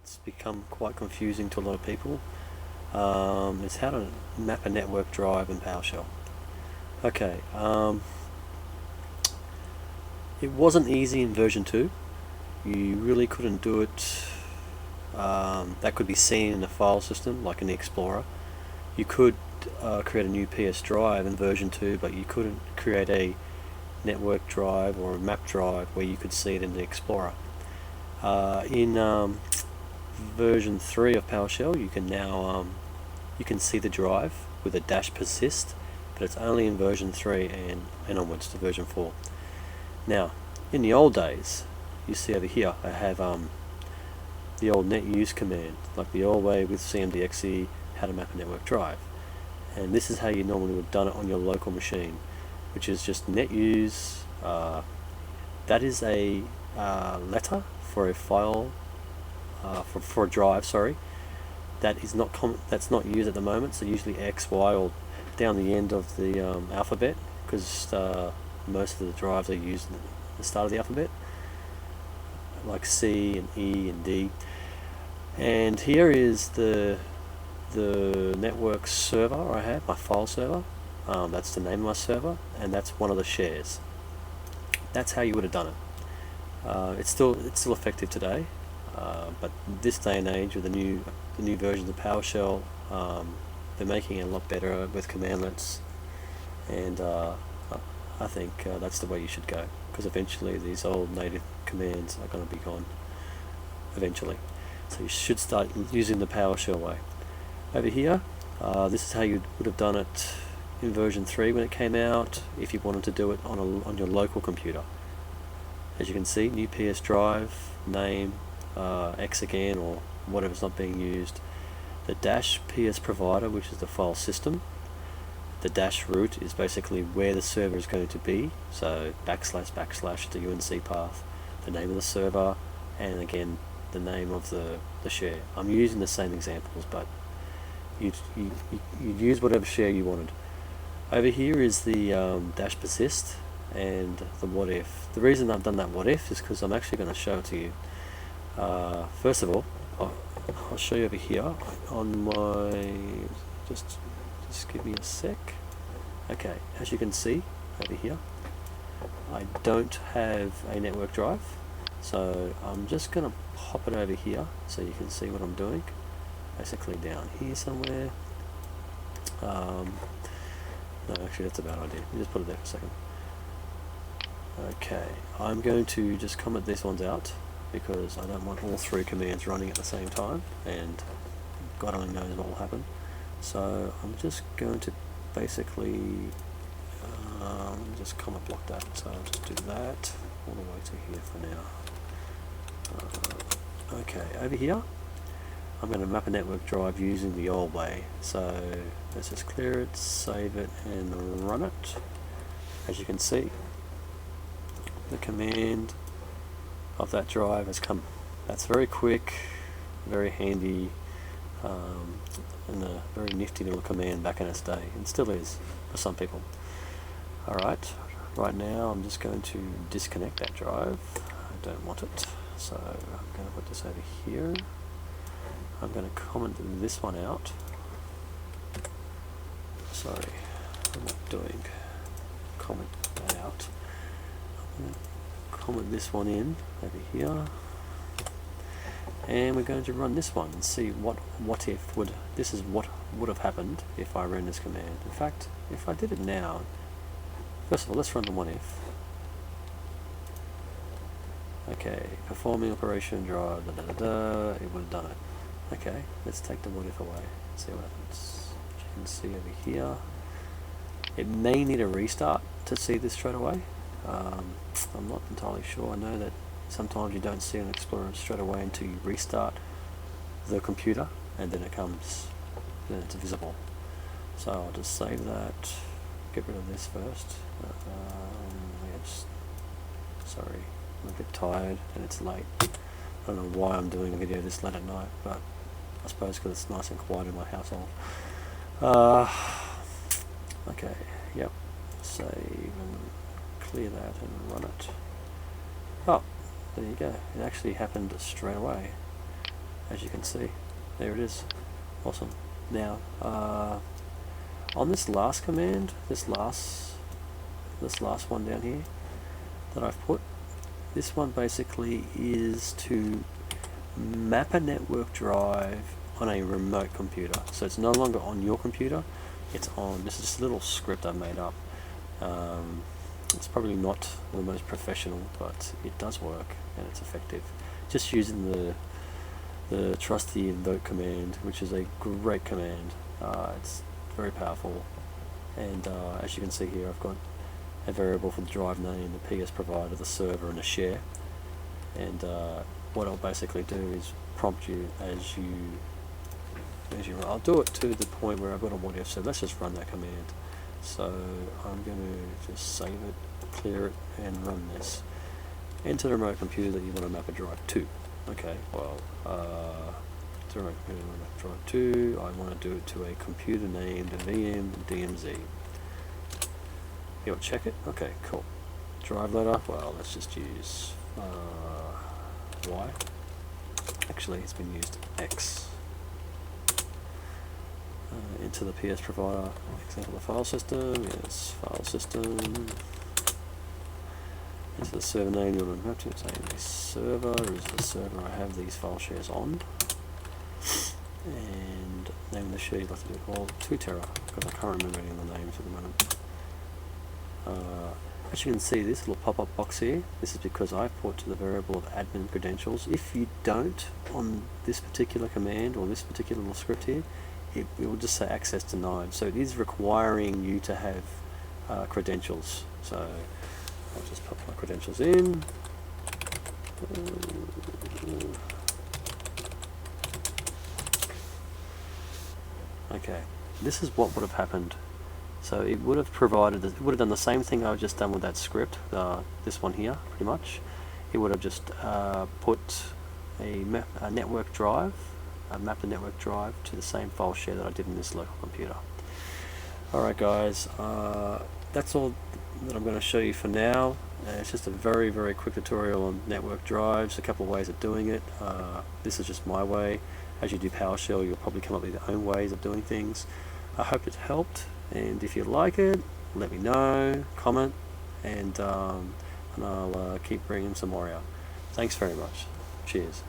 it's become quite confusing to a lot of people, is how to map a network drive in PowerShell. Okay, it wasn't easy in version 2. You really couldn't do it. That could be seen in the file system, like in the Explorer. You could create a new PS drive in version 2, but you couldn't create a network drive or a map drive where you could see it in the Explorer. In version 3 of PowerShell, you can now you can see the drive with a dash persist, but it's only in version 3 and onwards to version 4. Now, in the old days, you see over here, I have the old net use command, like the old way with cmd.exe, how to map a network drive. And this is how you normally would have done it on your local machine, which is just net use. That is a letter for a file, for a drive, sorry. That is not that's not used at the moment, so usually X, Y, or down the end of the alphabet, because most of the drives are used at the start of the alphabet, like C and E and D. And here is the network server I have, my file server. That's the name of my server, and that's one of the shares. That's how you would have done it. It's still effective today, but this day and age with the new versions of PowerShell, they're making it a lot better with commandlets, and I think that's the way you should go, because eventually these old native commands are going to be gone eventually. So you should start using the PowerShell way. Over here, this is how you would have done it in version 3 when it came out, if you wanted to do it on your local computer. As you can see, new PS drive, name, X again, or whatever's not being used. The dash PS provider, which is the file system. The dash root is basically where the server is going to be, so backslash the UNC path, the name of the server, and again the name of the share. I'm using the same examples, but you'd use whatever share you wanted. Over here is the dash persist and the what if. The reason I've done that what if is because I'm actually going to show it to you. First of all, I'll show you over here on my, just give me a sec. Okay, as you can see over here, I don't have a network drive, so I'm just going to pop it over here so you can see what I'm doing. Basically down here somewhere. No, actually that's a bad idea. Let me just put it there for a second. Okay, I'm going to just comment these ones out because I don't want all 3 commands running at the same time, and God only knows what will happen. So I'm just going to basically just comment block that. So I'll just do that all the way to here for now. Okay, over here I'm going to map a network drive using the old way. So let's just clear it, save it, and run it. As you can see, the command of that drive has come. That's very quick, very handy, and a very nifty little command back in its day, and still is for some people. Alright, right now I'm just going to disconnect that drive. I don't want it, so I'm going to put this over here. I'm going to comment this one out. Sorry, I'm not doing comment that out. I'm going to comment this one in over here, and we're going to run this one and see what if would. This is what would have happened if I ran this command. In fact, if I did it now, first of all, let's run the what if. Okay, performing operation drive, it would have done it. Okay, let's take the what if away, see what happens. As you can see over here, it may need a restart to see this straight away. I'm not entirely sure. I know that sometimes you don't see an Explorer straight away until you restart the computer, and then it comes, then it's visible. So I'll just save that, get rid of this first. Sorry, I'm a bit tired and it's late. I don't know why I'm doing a video this late at night, but I suppose because it's nice and quiet in my household. Okay, yep, save and clear that and run it. Oh, there you go, it actually happened straight away. as you can see. There it is. Awesome. Now, on this last command, this last one down here that I've put, this one basically is to map a network drive on a remote computer. So it's no longer on your computer, it's on, this is just a little script I made up. It's probably not the most professional, but it does work and it's effective. Just using the trusty invoke command, which is a great command. It's very powerful, and as you can see here, I've got a variable for the drive name, the PS provider, the server, and a share. And what I'll basically do is prompt you as you run. I'll do it to the point where I've got a audio, so let's just run that command. So I'm going to just save it, clear it, and run this. Enter the remote computer that you want to map a drive to. Okay, well, to remote computer I want to map a drive to, I want to do it to a computer named VMDMZ. You'll check it? Okay, cool. Drive letter, well, let's just use Y. Actually, it's been used X. Into the PS provider, example, the file system, yes, file system. Into the server name, you want to map to, say the server is the server I have these file shares on. And name of the share, you'd like to do it all 2 tera, because I can't remember any of the names at the moment. As you can see, this little pop-up box here, this is because I've put to the variable of admin credentials. If you don't on this particular command or this particular little script here, it will just say access denied. So it is requiring you to have credentials. So I'll just put my credentials in. Okay, this is what would have happened. So it would have provided, it would have done the same thing I've just done with that script, this one here, pretty much. It would have just put a network drive, mapped the network drive to the same file share that I did in this local computer. Alright guys, that's all that I'm going to show you for now. It's just a very, very quick tutorial on network drives, a couple of ways of doing it. This is just my way. As you do PowerShell, you'll probably come up with your own ways of doing things. I hope it helped, and if you like it, let me know, comment, and I'll keep bringing some more out. Thanks very much. Cheers.